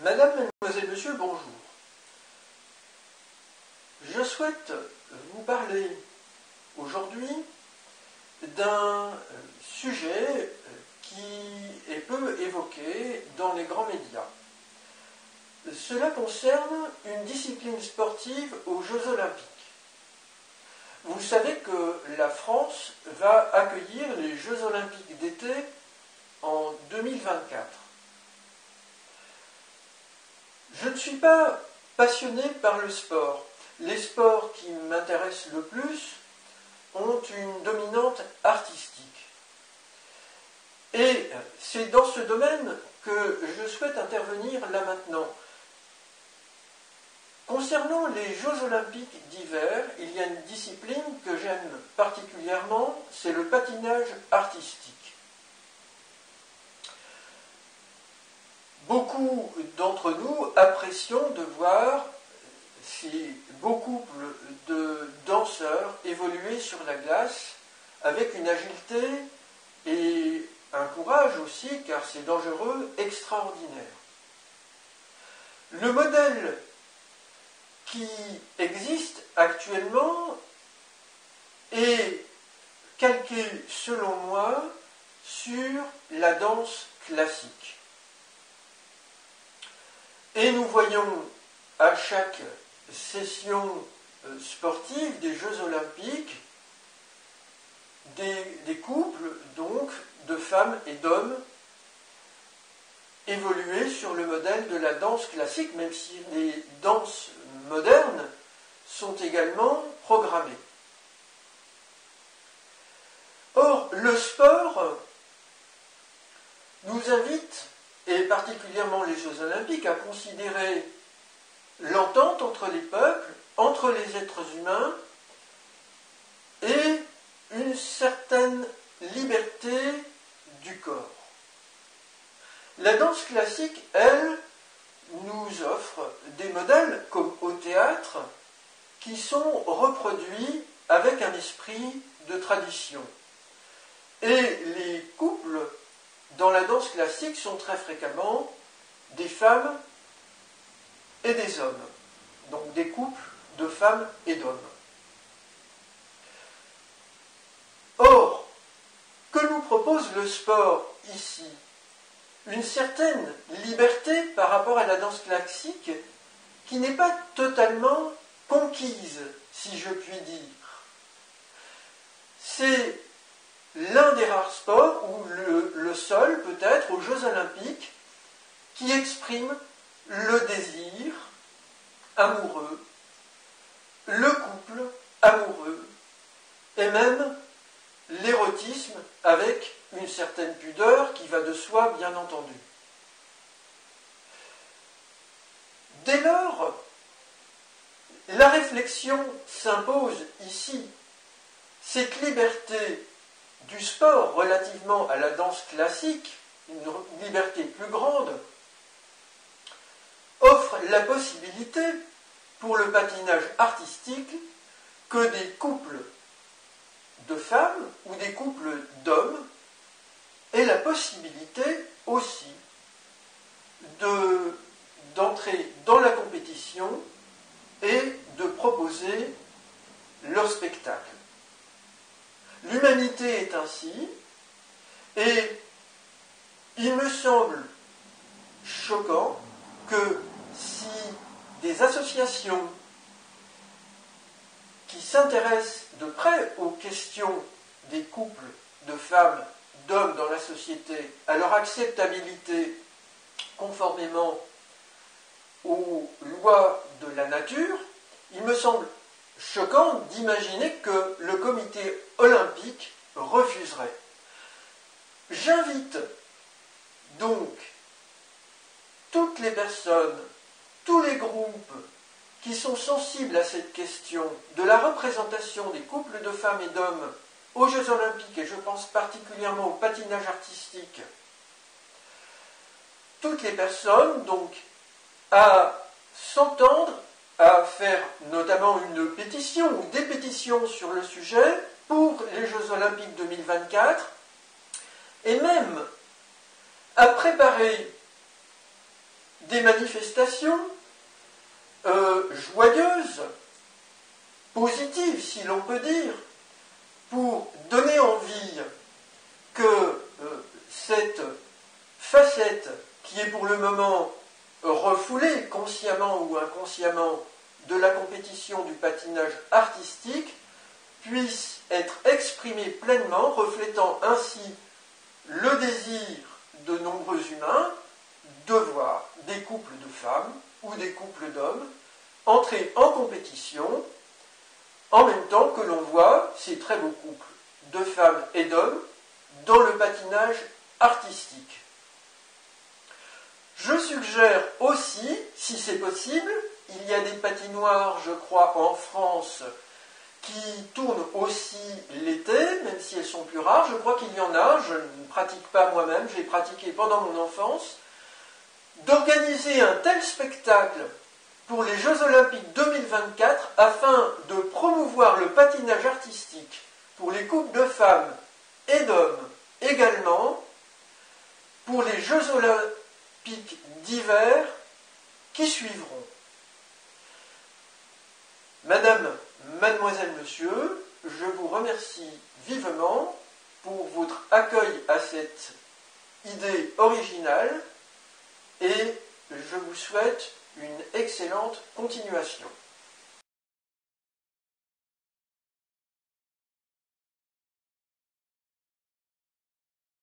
Madame, Mademoiselle, Monsieur, bonjour. Je souhaite vous parler aujourd'hui d'un sujet qui est peu évoqué dans les grands médias. Cela concerne une discipline sportive aux Jeux Olympiques. Vous savez que la France va accueillir les Jeux Olympiques d'été en 2024. Je ne suis pas passionné par le sport. Les sports qui m'intéressent le plus ont une dominante artistique. Et c'est dans ce domaine que je souhaite intervenir là maintenant. Concernant les Jeux Olympiques d'hiver, il y a une discipline que j'aime particulièrement, c'est le patinage artistique. Beaucoup d'entre nous apprécions de voir ces beaux couples de danseurs évoluer sur la glace avec une agilité et un courage aussi, car c'est dangereux, extraordinaire. Le modèle qui existe actuellement est calqué, selon moi, sur la danse classique. Et nous voyons à chaque session sportive des Jeux Olympiques des couples, donc, de femmes et d'hommes évoluer sur le modèle de la danse classique, même si les danses modernes sont également programmées. Or, le sport nous invite, et particulièrement les Jeux Olympiques, à considérer l'entente entre les peuples, entre les êtres humains, et une certaine liberté du corps. La danse classique, elle, nous offre des modèles, comme au théâtre, qui sont reproduits avec un esprit de tradition. Et les couples dans la danse classique sont très fréquemment des femmes et des hommes. Donc des couples de femmes et d'hommes. Or, que nous propose le sport ici? Une certaine liberté par rapport à la danse classique qui n'est pas totalement conquise, si je puis dire. C'est l'un des rares sports, ou le seul peut-être, aux Jeux Olympiques, qui exprime le désir amoureux, le couple amoureux, et même l'érotisme avec une certaine pudeur qui va de soi, bien entendu. Dès lors, la réflexion s'impose ici. Cette liberté du sport relativement à la danse classique, une liberté plus grande, offre la possibilité pour le patinage artistique que des couples de femmes ou des couples d'hommes aient la possibilité aussi d'entrer dans la compétition et de proposer leur spectacle. L'humanité est ainsi, et il me semble choquant que si des associations qui s'intéressent de près aux questions des couples de femmes, d'hommes dans la société, à leur acceptabilité conformément aux lois de la nature, il me semble choquant d'imaginer que le comité olympique refuserait. J'invite donc toutes les personnes, tous les groupes qui sont sensibles à cette question de la représentation des couples de femmes et d'hommes aux Jeux Olympiques, et je pense particulièrement au patinage artistique, toutes les personnes donc à s'entendre, à faire notamment une pétition ou des pétitions sur le sujet pour les Jeux Olympiques 2024, et même à préparer des manifestations joyeuses, positives si l'on peut dire, pour donner envie que cette facette qui est pour le moment refoulée, consciemment ou inconsciemment, de la compétition du patinage artistique, puisse être exprimée pleinement, reflétant ainsi le désir de nombreux humains de voir des couples de femmes ou des couples d'hommes entrer en compétition, en même temps que l'on voit ces très beaux couples de femmes et d'hommes dans le patinage artistique. Je suggère aussi, si c'est possible, il y a des patinoires, je crois, en France qui tournent aussi l'été, même si elles sont plus rares. Je crois qu'il y en a, je ne pratique pas moi-même, j'ai pratiqué pendant mon enfance. D'organiser un tel spectacle pour les Jeux Olympiques 2024 afin de promouvoir le patinage artistique pour les couples de femmes et d'hommes également, pour les Jeux Olympiques d'hiver qui suivront. Madame, mademoiselle, monsieur, je vous remercie vivement pour votre accueil à cette idée originale et je vous souhaite une excellente continuation.